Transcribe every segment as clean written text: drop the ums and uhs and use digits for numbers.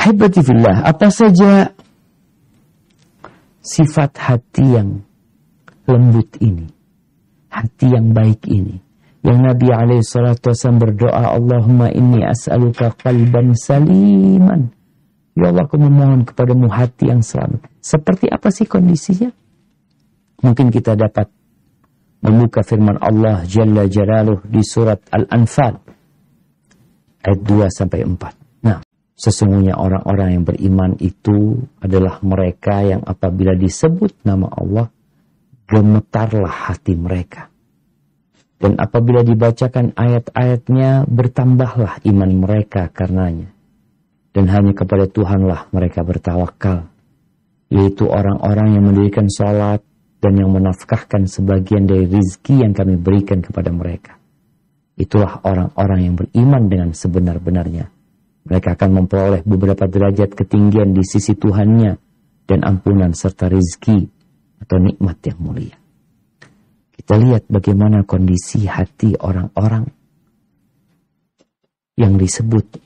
Ahibati fillah, apa saja sifat hati yang lembut ini, hati yang baik ini, yang Nabi SAW berdoa, Allahumma inni as'aluka qalban saliman. Ya Allah, aku memohon kepadamu hati yang selamat. Seperti apa sih kondisinya? Mungkin kita dapat membuka firman Allah Jalla Jalaluh di surat Al-Anfal ayat 2-4. Nah, sesungguhnya orang-orang yang beriman itu adalah mereka yang apabila disebut nama Allah, gemetarlah hati mereka. Dan apabila dibacakan ayat-ayatnya, bertambahlah iman mereka karenanya. Dan hanya kepada Tuhanlah mereka bertawakal, yaitu orang-orang yang mendirikan salat dan yang menafkahkan sebagian dari rizki yang kami berikan kepada mereka. Itulah orang-orang yang beriman dengan sebenar-benarnya. Mereka akan memperoleh beberapa derajat ketinggian di sisi Tuhannya dan ampunan serta rizki atau nikmat yang mulia. Kita lihat bagaimana kondisi hati orang-orang yang disebut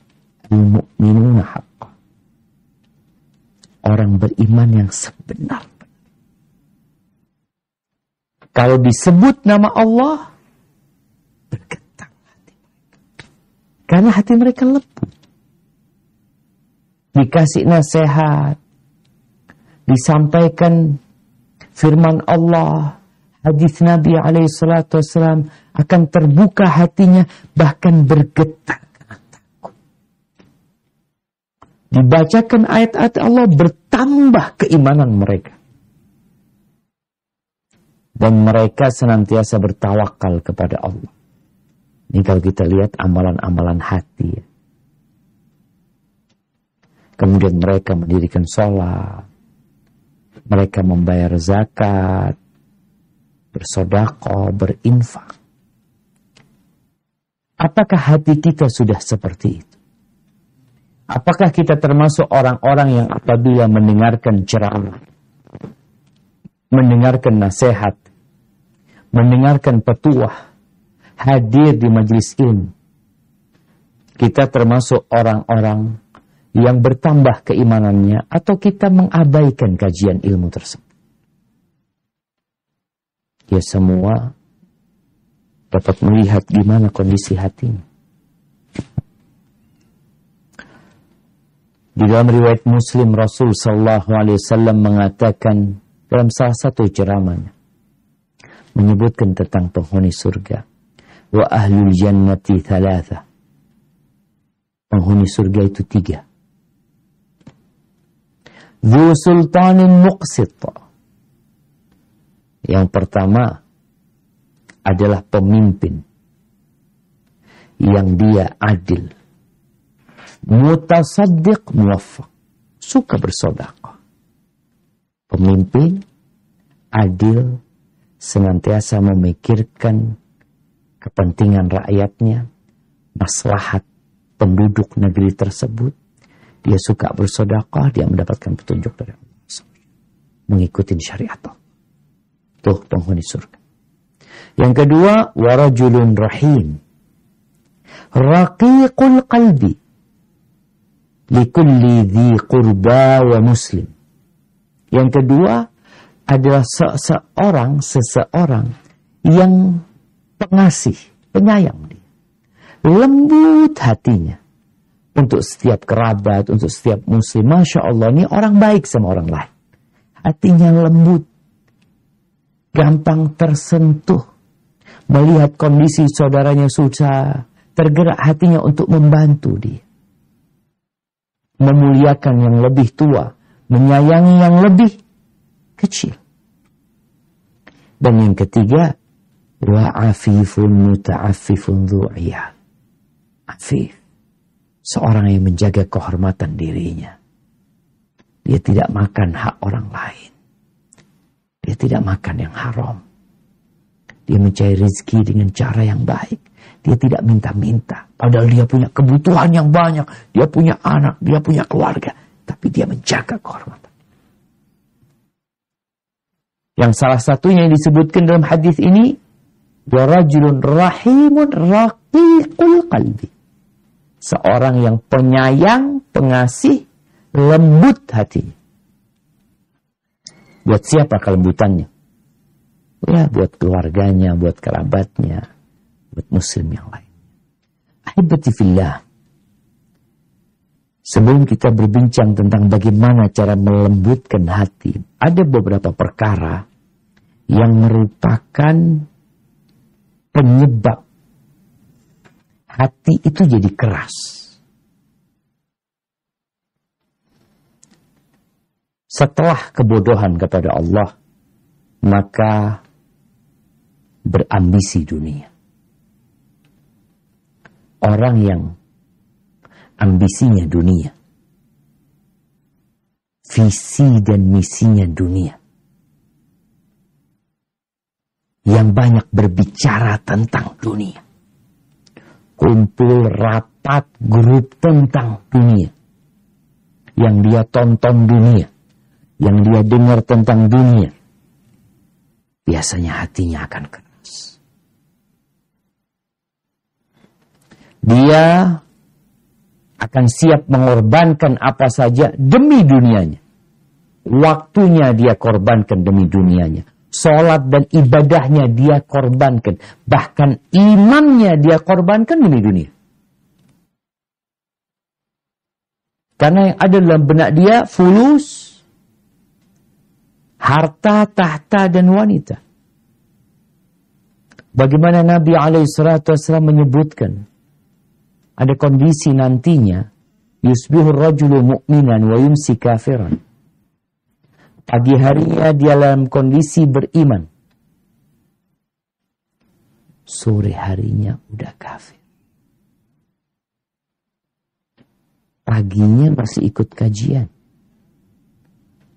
al-mu'minuna haqqa. Orang beriman yang sebenar. Kalau disebut nama Allah, bergetar hati mereka. Karena hati mereka lembut. Dikasih nasihat, disampaikan firman Allah, hadis Nabi SAW, akan terbuka hatinya, bahkan bergetar karena takut. Dibacakan ayat-ayat Allah, bertambah keimanan mereka. Dan mereka senantiasa bertawakal kepada Allah. Ini kalau kita lihat amalan-amalan hati. Kemudian mereka mendirikan sholat. Mereka membayar zakat. Bersedekah, berinfak. Apakah hati kita sudah seperti itu? Apakah kita termasuk orang-orang yang apabila mendengarkan ceramah, mendengarkan nasihat, mendengarkan petuah, hadir di majelis ilmu, kita termasuk orang-orang yang bertambah keimanannya, atau kita mengabaikan kajian ilmu tersebut? Ya, semua dapat melihat gimana kondisi hatinya. Di dalam riwayat Muslim, Rasul SAW mengatakan dalam salah satu ceramahnya, menyebutkan tentang penghuni surga. Wa ahlul jannati thalatha. Penghuni surga itu 3. Dzu sultanin muqsit. Yang pertama adalah pemimpin yang dia adil, mutasaddiq muwaffaq, suka bersedekah. Pemimpin adil, senantiasa memikirkan kepentingan rakyatnya, maslahat penduduk negeri tersebut. Dia suka bersedekah, dia mendapatkan petunjuk dari Allah, mengikuti syariat Allah. Tuh penghuni surga. Yang kedua, warajulun rahim, raqiqul qalbi, likulli dhi qurba wa muslim. Yang kedua adalah seseorang yang pengasih, penyayang dia. Lembut hatinya untuk setiap kerabat, untuk setiap muslim. Masya Allah, ini orang baik sama orang lain. Hatinya lembut, gampang tersentuh. Melihat kondisi saudaranya susah, tergerak hatinya untuk membantu dia. Memuliakan yang lebih tua, menyayangi yang lebih kecil. Dan yang ketiga, wa afifun muta'affifun dzu'iyah. Afif, seorang yang menjaga kehormatan dirinya. Dia tidak makan hak orang lain. Dia tidak makan yang haram. Dia mencari rezeki dengan cara yang baik. Dia tidak minta-minta. Padahal dia punya kebutuhan yang banyak. Dia punya anak, dia punya keluarga. Tapi dia menjaga kehormatan. Yang salah satunya yang disebutkan dalam hadis ini, wa rajulun rahimun raqiqul qalbi. Seorang yang penyayang, pengasih, lembut hatinya. Buat siapa kelembutannya? Ya, buat keluarganya, buat kerabatnya, buat muslim yang lain. Ahibati fillah. Sebelum kita berbincang tentang bagaimana cara melembutkan hati, ada beberapa perkara yang merupakan penyebab hati itu jadi keras. Setelah kebodohan kepada Allah, maka berambisi dunia. Orang yang ambisinya dunia, visi dan misinya dunia, yang banyak berbicara tentang dunia, kumpul rapat grup tentang dunia, yang dia tonton dunia, yang dia dengar tentang dunia, biasanya hatinya akan keras. Dia akan siap mengorbankan apa saja demi dunianya. Waktunya dia korbankan demi dunianya. Salat dan ibadahnya dia korbankan. Bahkan imannya dia korbankan demi dunia. Karena yang ada dalam benak dia fulus, harta, tahta, dan wanita. Bagaimana Nabi SAW menyebutkan, ada kondisi nantinya, yusbihur rajulu mu'minan wa yumsi kafiran. Pagi harinya dia dalam kondisi beriman. Sore harinya udah kafir. Paginya masih ikut kajian.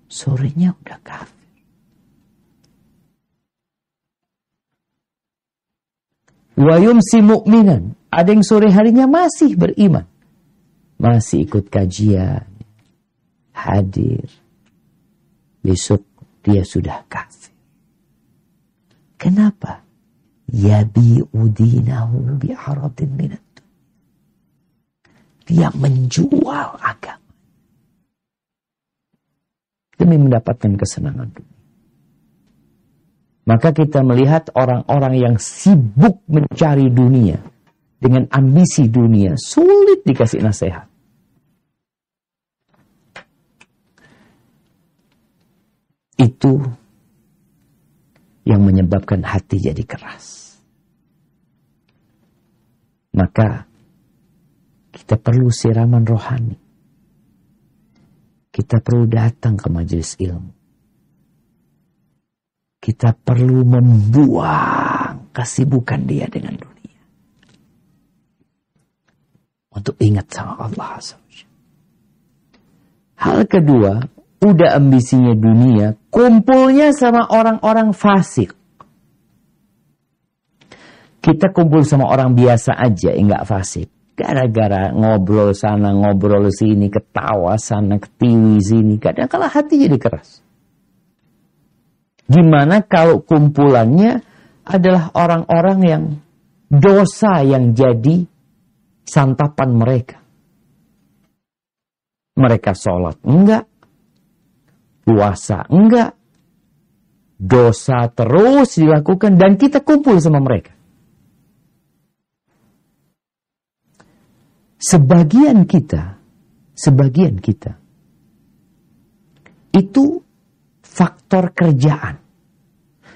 Sorenya udah kafir. Wa yumsi mu'minan. Ada yang sore harinya masih beriman. Masih ikut kajian. Hadir. Besok dia sudah kafir. Kenapa? Yabi'u dinahu bi'aradin minat. Dia menjual agama demi mendapatkan kesenangan dunia. Maka kita melihat orang-orang yang sibuk mencari dunia dengan ambisi dunia, sulit dikasih nasihat. Itu yang menyebabkan hati jadi keras. Maka kita perlu siraman rohani. Kita perlu datang ke majelis ilmu. Kita perlu membuang kesibukan dia dengan dunia. Untuk ingat sama Allah. Hal kedua, udah ambisinya dunia, kumpulnya sama orang-orang fasik. Kita kumpul sama orang biasa aja, enggak fasik. Gara-gara ngobrol sana, ngobrol sini, ketawa sana, ketiwi sini. Kadang-kala hati jadi keras. Gimana kalau kumpulannya adalah orang-orang yang dosa yang jadi santapan mereka. Mereka sholat enggak. Puasa enggak. Dosa terus dilakukan dan kita kumpul sama mereka. Sebagian kita itu faktor kerjaan.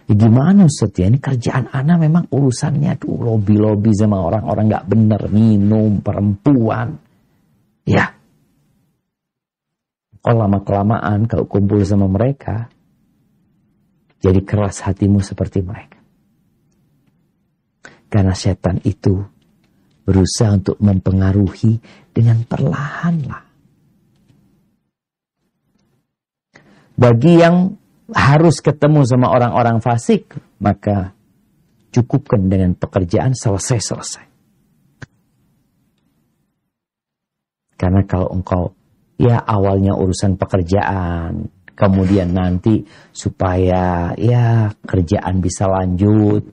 Ya gimana Ustaz ya, ini kerjaan ana memang urusannya tuh lobby-lobby sama orang-orang gak bener, minum, perempuan. Ya. Kalau lama-kelamaan kalau kumpul sama mereka, jadi keras hatimu seperti mereka. Karena setan itu berusaha untuk mempengaruhi dengan perlahan-lahan. Bagi yang harus ketemu sama orang-orang fasik, maka cukupkan dengan pekerjaan selesai-selesai. Karena kalau engkau, ya awalnya urusan pekerjaan, kemudian nanti supaya ya kerjaan bisa lanjut,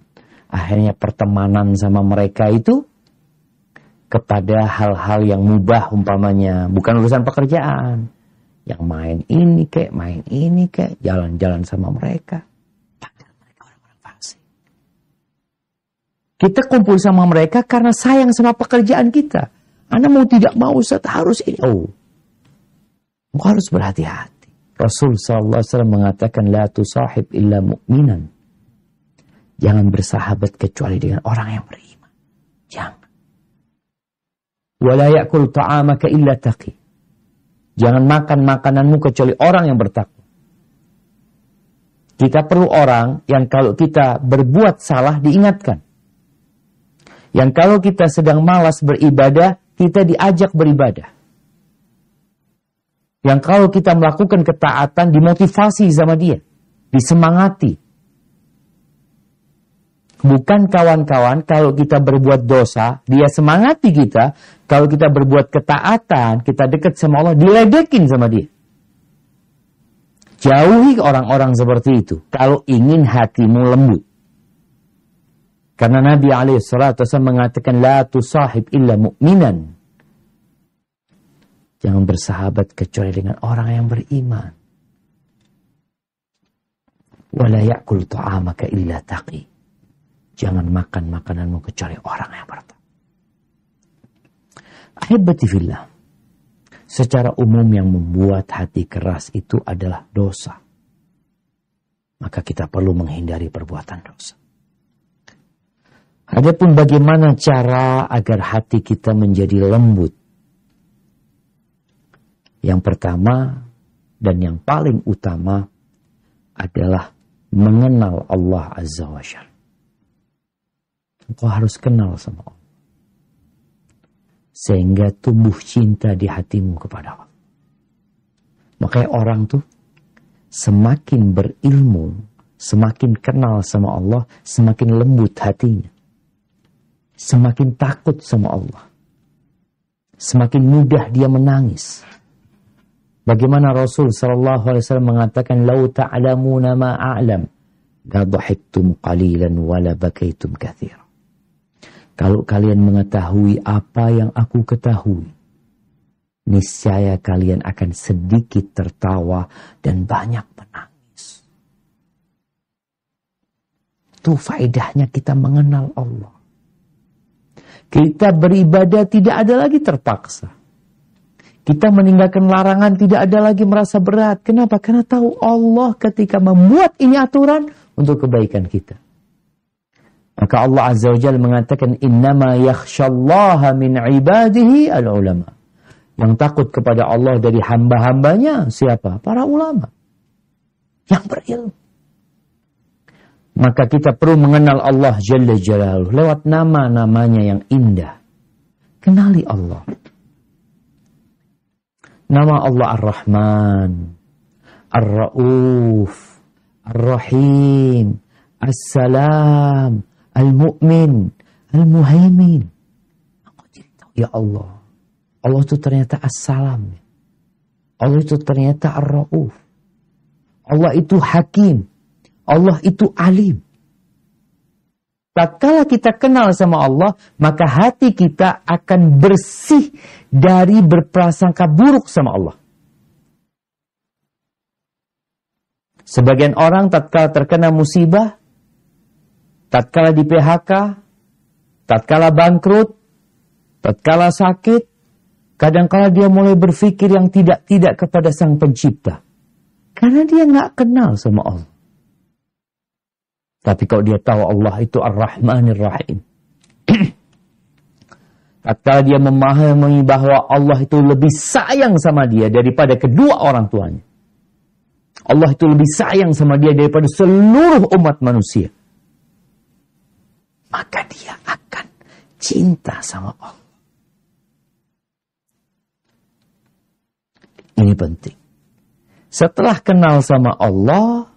akhirnya pertemanan sama mereka itu kepada hal-hal yang mubah umpamanya, bukan urusan pekerjaan. Yang main ini kek, jalan-jalan sama mereka. Padahal mereka orang-orang fasik. Kita kumpul sama mereka karena sayang sama pekerjaan kita. Anda mau tidak mau, Ustaz, harus ini. Harus berhati-hati. Rasul SAW mengatakan, la tusahib illa mu'minan. Jangan bersahabat kecuali dengan orang yang beriman. Jangan. Wala ya'kul ta'amaka illa taqi. Jangan makan makananmu kecuali orang yang bertakwa. Kita perlu orang yang kalau kita berbuat salah diingatkan. Yang kalau kita sedang malas beribadah, kita diajak beribadah. Yang kalau kita melakukan ketaatan, dimotivasi sama dia. Disemangati. Bukan kawan-kawan, kalau kita berbuat dosa, dia semangati kita. Kalau kita berbuat ketaatan, kita dekat sama Allah, diledekin sama dia. Jauhi orang-orang seperti itu. Kalau ingin hatimu lembut. Karena Nabi SAW mengatakan, la tusahib illa mu'minan. Jangan bersahabat kecuali dengan orang yang beriman. Wala ya'kul ta'amaka illa taqi. Jangan makan makananmu kecuali orang yang bertakwa. Ahibati fillah. Secara umum yang membuat hati keras itu adalah dosa. Maka kita perlu menghindari perbuatan dosa. Adapun bagaimana cara agar hati kita menjadi lembut? Yang pertama dan yang paling utama adalah mengenal Allah Azza wa Jalla. Engkau harus kenal sama Allah. Sehingga tumbuh cinta di hatimu kepada Allah. Makanya orang tuh semakin berilmu, semakin kenal sama Allah, semakin lembut hatinya. Semakin takut sama Allah. Semakin mudah dia menangis. Bagaimana Rasul SAW mengatakan, "Lau ta'lamuna ma a'lam, la dhahiktum qalilan wa la bakaitum katsira." Kalau kalian mengetahui apa yang aku ketahui, niscaya kalian akan sedikit tertawa dan banyak menangis. Itu faedahnya kita mengenal Allah. Kita beribadah tidak ada lagi terpaksa. Kita meninggalkan larangan tidak ada lagi merasa berat. Kenapa? Karena tahu Allah ketika membuat ini aturan untuk kebaikan kita. Maka Allah Azza wa Jalla mengatakan, innama yakhshallaha min ibadihi al-ulama. Yang takut kepada Allah dari hamba-hambanya siapa? Para ulama. Yang berilmu. Maka kita perlu mengenal Allah Jalla Jalaluhu lewat nama-namanya yang indah. Kenali Allah. Nama Allah Ar-Rahman, Ar-Ra'uf, Ar-Rahim, As-Salam, Al-Mu'min, Al-Muhaimin. Aku jadi tahu, ya Allah. Allah itu ternyata As-Salam. Allah itu ternyata Ar-Ra'uf. Allah itu Hakim. Allah itu Alim. Tatkala kita kenal sama Allah, maka hati kita akan bersih dari berprasangka buruk sama Allah. Sebagian orang tatkala terkena musibah, tatkala di PHK, tatkala bangkrut, tatkala sakit, kadangkala dia mulai berpikir yang tidak-tidak kepada Sang Pencipta. Karena dia nggak kenal sama Allah. Tapi kalau dia tahu Allah itu Ar-Rahmanir Rahim. Tatkala dia memahami bahwa Allah itu lebih sayang sama dia daripada kedua orang tuanya. Allah itu lebih sayang sama dia daripada seluruh umat manusia. Maka dia akan cinta sama Allah. Ini penting. Setelah kenal sama Allah,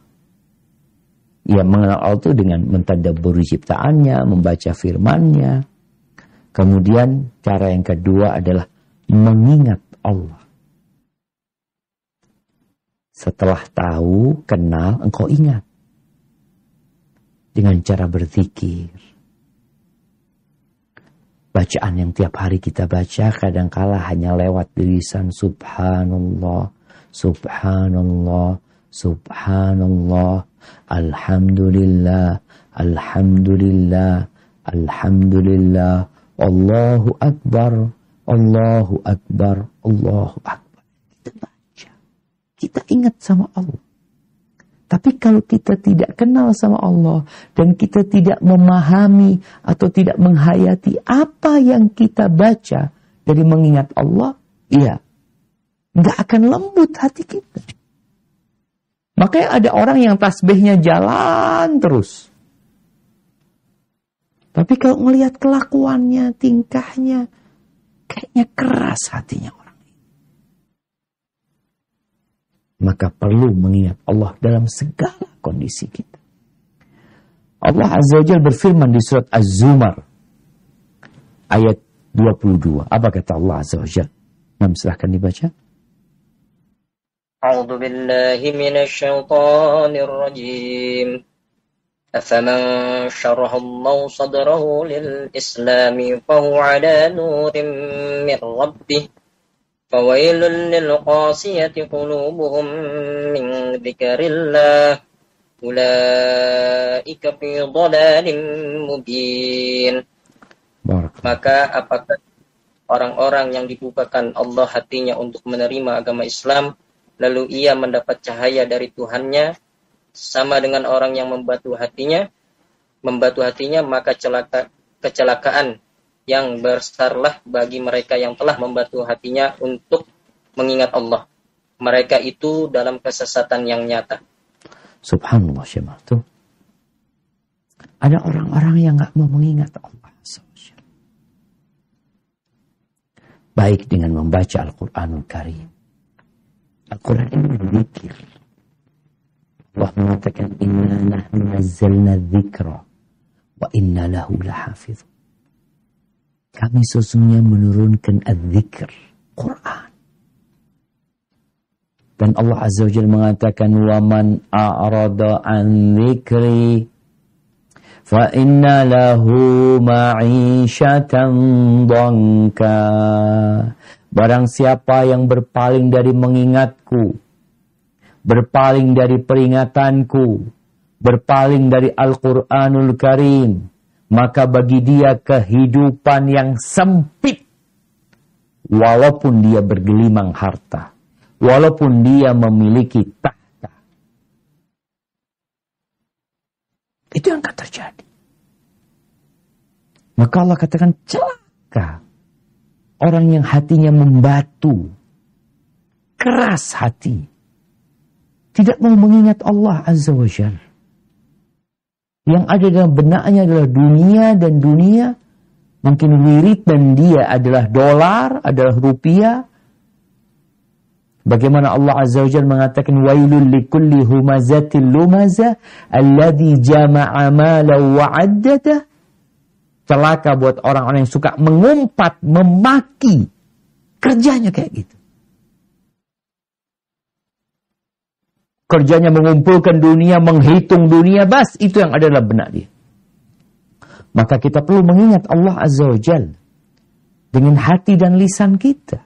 ya mengenal Allah itu dengan mentadabburi ciptaannya, membaca firman-Nya. Kemudian cara yang kedua adalah mengingat Allah. Setelah tahu, kenal, engkau ingat. Dengan cara berzikir. Bacaan yang tiap hari kita baca kadangkala hanya lewat di lisan. Subhanallah, Subhanallah, subhanallah, alhamdulillah, alhamdulillah, alhamdulillah, Allahu Akbar, Allahu Akbar, Allahu Akbar. Kita baca, kita ingat sama Allah. Tapi kalau kita tidak kenal sama Allah dan kita tidak memahami atau tidak menghayati apa yang kita baca dari mengingat Allah, ya, nggak akan lembut hati kita. Makanya ada orang yang tasbihnya jalan terus. Tapi kalau melihat kelakuannya, tingkahnya, kayaknya keras hatinya orang ini. Maka perlu mengingat Allah dalam segala kondisi kita. Allah Azza wa Jalla berfirman di surat Az-Zumar ayat 22. Apa kata Allah Azza wa Jalla? Silahkan dibaca. A'udzu billahi minasyaitonir rajim. أفمن شرح الله صدره للإسلام فهو على نور من ربه فويل للقاسية قلوبهم من ذكر الله أولئك في ضلال مبين. Maka apakah orang-orang yang dibukakan Allah hatinya untuk menerima agama Islam lalu ia mendapat cahaya dari Tuhannya sama dengan orang yang membatu hatinya, maka kecelakaan yang besarlah bagi mereka yang telah membatu hatinya untuk mengingat Allah. Mereka itu dalam kesesatan yang nyata. Subhanallah, syemah tuh. Ada orang-orang yang nggak mau mengingat Allah. Baik dengan membaca Al-Quranul Karim. Al-Quran ini berzikir. Allah mengatakan inna nahnu nazzalna dzikra wa inna lahu lahafidz. Kami sesungguhnya menurunkan adzikr, Quran. Dan Allah Azza wa Jalla mengatakan wa man a'rada an dzikri fa inna lahu ma'isyatan dhanka. Barang siapa yang berpaling dari mengingatku, berpaling dari peringatanku, berpaling dari Al-Quranul Karim, maka bagi dia kehidupan yang sempit. Walaupun dia bergelimang harta, walaupun dia memiliki tahta. Itu yang akan terjadi. Maka Allah katakan celaka orang yang hatinya membatu, keras hati, tidak mau mengingat Allah Azza wa Jalla. Yang ada dalam benaknya adalah dunia dan dunia. Mungkin wirid dan dia adalah dolar, adalah rupiah. Bagaimana Allah Azza wa Jalla mengatakan wailul likulli humazatil lumazah alladhi jama'a malan wa 'addadah. Celaka buat orang-orang yang suka mengumpat, memaki. Kerjanya kayak gitu. Kerjanya mengumpulkan dunia, menghitung dunia, bas itu yang ada dalam benak dia. Maka kita perlu mengingat Allah Azza wa Jalla dengan hati dan lisan kita.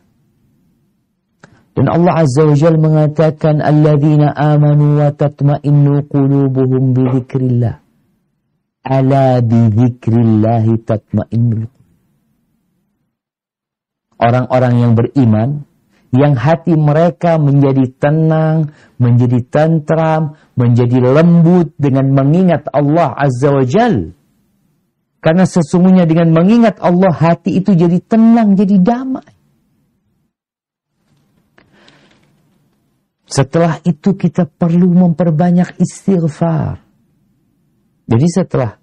Dan Allah Azza wa Jalla mengatakan alladzina amanu wa tatma'innu qulubuhum bi dzikrillah. Ala bi dzikrillah tatma'innul qulub. Orang-orang yang beriman, yang hati mereka menjadi tenang, menjadi tentram, menjadi lembut dengan mengingat Allah Azza wa Jalla. Karena sesungguhnya dengan mengingat Allah, hati itu jadi tenang, jadi damai. Setelah itu kita perlu memperbanyak istighfar. Jadi setelah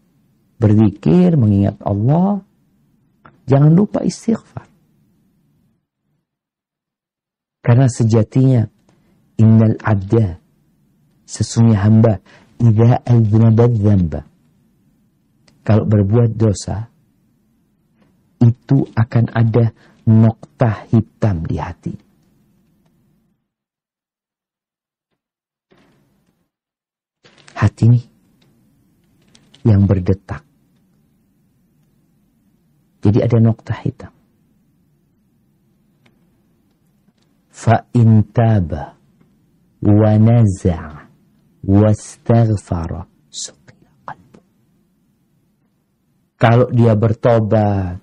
berzikir, mengingat Allah, jangan lupa istighfar. Karena sejatinya innal abda, sesungguhnya hamba, idza aznaba dzamba, kalau berbuat dosa itu akan ada noktah hitam di hati. Hati ini yang berdetak. Jadi ada noktah hitam. Fa in taba wa naza'a wastaghfara suqila qalbu. Kalau dia bertobat,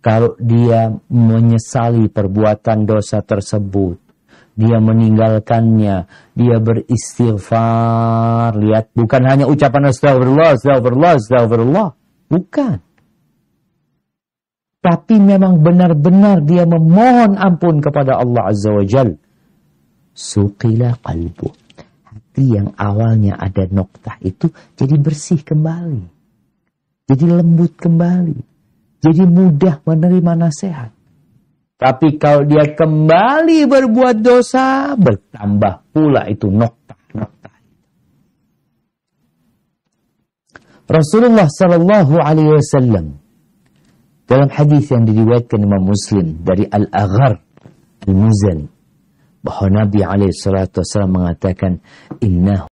kalau dia menyesali perbuatan dosa tersebut, dia meninggalkannya, dia beristighfar. Lihat, bukan hanya ucapan astagfirullah, astagfirullah, astagfirullah. Bukan. Tapi memang benar-benar dia memohon ampun kepada Allah Azza wa Jal. Suqila qalbu. Hati yang awalnya ada noktah itu jadi bersih kembali. Jadi lembut kembali. Jadi mudah menerima nasihat. Tapi kalau dia kembali berbuat dosa, bertambah pula itu noktah-noktah. Rasulullah Sallallahu Alaihi Wasallam dalam hadis yang diriwayatkan Imam Muslim dari Al-Aghar Al-Muzani, bahwa Nabi alaihi salatu wasallam mengatakan, innahu